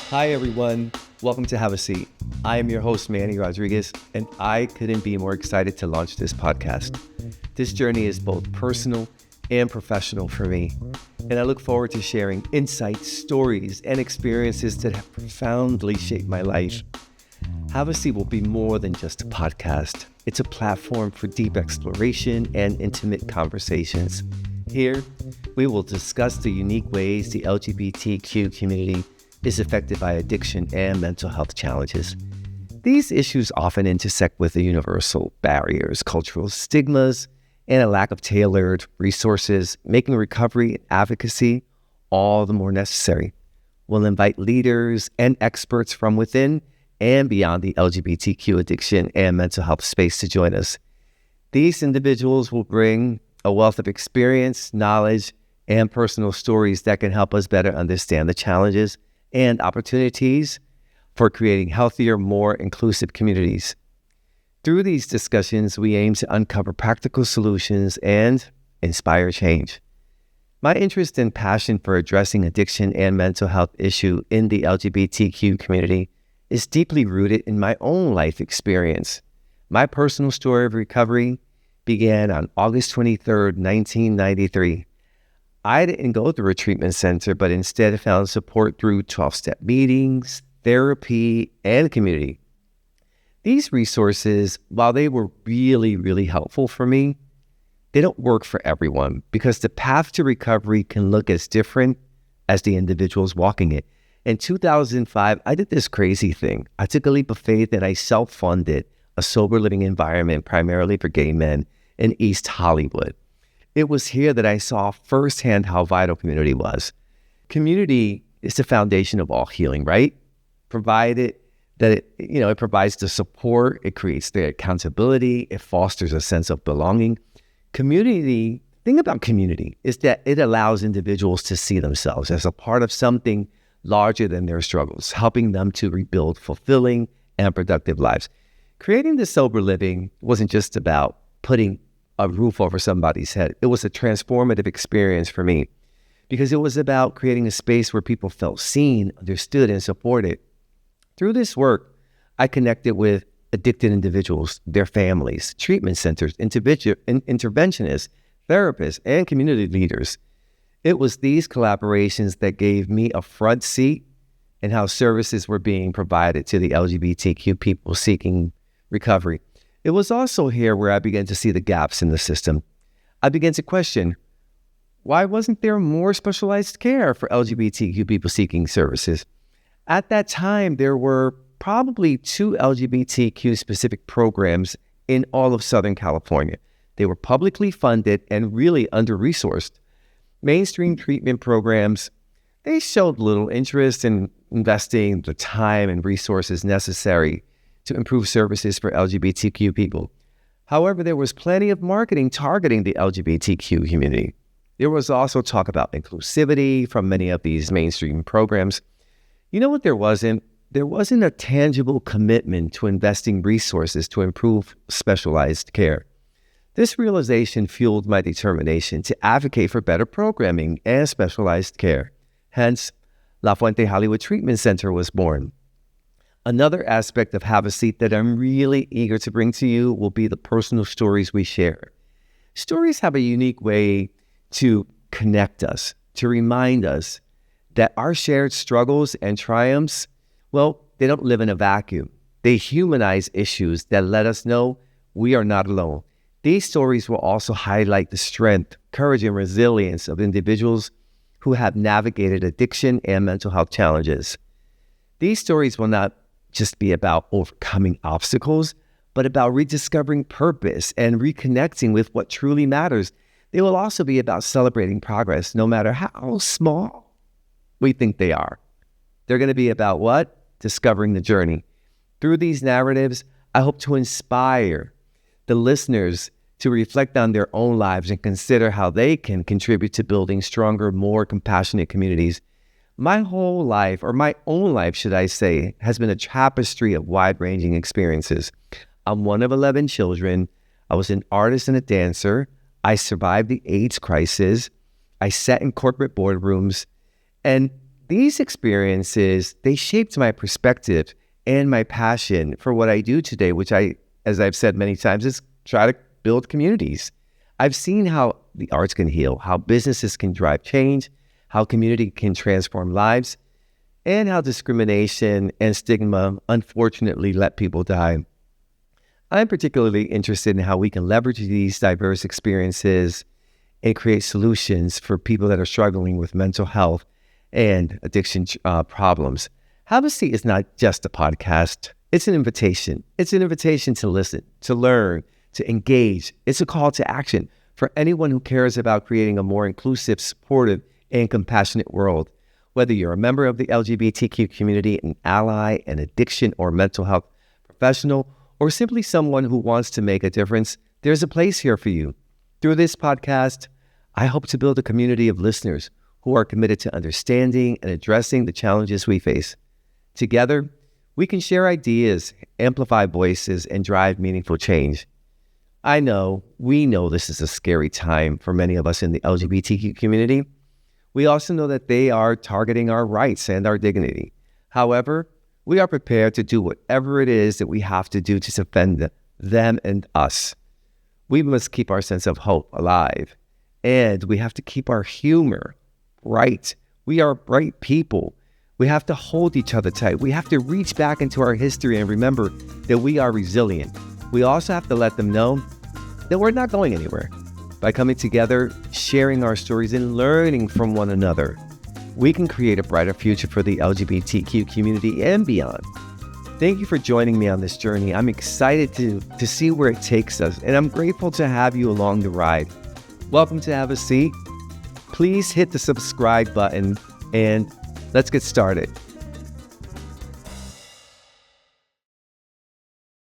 Hi, everyone. Welcome to Have a Seat. I am your host, Manny Rodriguez, and I couldn't be more excited to launch this podcast. This journey is both personal and professional for me, and I look forward to sharing insights, stories, and experiences that have profoundly shaped my life. Have a Seat will be more than just a podcast. It's a platform for deep exploration and intimate conversations. Here, we will discuss the unique ways the LGBTQ community is affected by addiction and mental health challenges. These issues often intersect with the universal barriers, cultural stigmas, and a lack of tailored resources, making recovery and advocacy all the more necessary. We'll invite leaders and experts from within and beyond the LGBTQ addiction and mental health space to join us. These individuals will bring a wealth of experience, knowledge, and personal stories that can help us better understand the challenges and opportunities for creating healthier, more inclusive communities. Through these discussions, we aim to uncover practical solutions and inspire change. My interest and passion for addressing addiction and mental health issue in the LGBTQ community is deeply rooted in my own life experience. My personal story of recovery began on August 23rd, 1993. I didn't go through a treatment center, but instead found support through 12-step meetings, therapy, and community. These resources, while they were really helpful for me, they don't work for everyone because the path to recovery can look as different as the individuals walking it. In 2005, I did this crazy thing. I took a leap of faith and I self-funded a sober living environment primarily for gay men in East Hollywood. It was here that I saw firsthand how vital community was. Community is the foundation of all healing, right? Provided that it provides the support, it creates the accountability, it fosters a sense of belonging. Community, thing about community is that it allows individuals to see themselves as a part of something larger than their struggles, helping them to rebuild fulfilling and productive lives. Creating the sober living wasn't just about putting a roof over somebody's head. It was a transformative experience for me because it was about creating a space where people felt seen, understood, and supported. Through this work, I connected with addicted individuals, their families, treatment centers, interventionists, therapists, and community leaders. It was these collaborations that gave me a front seat in how services were being provided to the LGBTQ people seeking recovery. It was also here where I began to see the gaps in the system. I began to question, why wasn't there more specialized care for LGBTQ people seeking services? At that time, there were probably 2 LGBTQ specific programs in all of Southern California. They were publicly funded and really under-resourced. Mainstream treatment programs, they showed little interest in investing the time and resources necessary to improve services for LGBTQ people. However, there was plenty of marketing targeting the LGBTQ community. There was also talk about inclusivity from many of these mainstream programs. You know what there wasn't? There wasn't a tangible commitment to investing resources to improve specialized care. This realization fueled my determination to advocate for better programming and specialized care. Hence, La Fuente Hollywood Treatment Center was born. Another aspect of Have a Seat that I'm really eager to bring to you will be the personal stories we share. Stories have a unique way to connect us, to remind us that our shared struggles and triumphs, well, they don't live in a vacuum. They humanize issues that let us know we are not alone. These stories will also highlight the strength, courage, and resilience of individuals who have navigated addiction and mental health challenges. These stories will not just be about overcoming obstacles, but about rediscovering purpose and reconnecting with what truly matters. They will also be about celebrating progress, no matter how small we think they are. They're going to be about what? Discovering the journey. Through these narratives, I hope to inspire the listeners to reflect on their own lives and consider how they can contribute to building stronger, more compassionate communities. My whole life, or my own life, should I say, has been a tapestry of wide-ranging experiences. I'm one of 11 children. I was an artist and a dancer. I survived the AIDS crisis. I sat in corporate boardrooms. And these experiences, they shaped my perspective and my passion for what I do today, which as I've said many times, is try to build communities. I've seen how the arts can heal, how businesses can drive change, how community can transform lives, and how discrimination and stigma unfortunately let people die. I'm particularly interested in how we can leverage these diverse experiences and create solutions for people that are struggling with mental health and addiction problems. Have a Seat is not just a podcast. It's an invitation. It's an invitation to listen, to learn, to engage. It's a call to action for anyone who cares about creating a more inclusive, supportive, and compassionate world. Whether you're a member of the LGBTQ community, an ally, an addiction or mental health professional, or simply someone who wants to make a difference, there's a place here for you. Through this podcast, I hope to build a community of listeners who are committed to understanding and addressing the challenges we face. Together, we can share ideas, amplify voices, and drive meaningful change. We know this is a scary time for many of us in the LGBTQ community. We also know that they are targeting our rights and our dignity. However, we are prepared to do whatever it is that we have to do to defend them and us. We must keep our sense of hope alive, and we have to keep our humor bright. We are bright people. We have to hold each other tight. We have to reach back into our history and remember that we are resilient. We also have to let them know that we're not going anywhere. By coming together, sharing our stories, and learning from one another, we can create a brighter future for the LGBTQ community and beyond. Thank you for joining me on this journey. I'm excited to see where it takes us, and I'm grateful to have you along the ride. Welcome to Have a Seat. Please hit the subscribe button, and let's get started.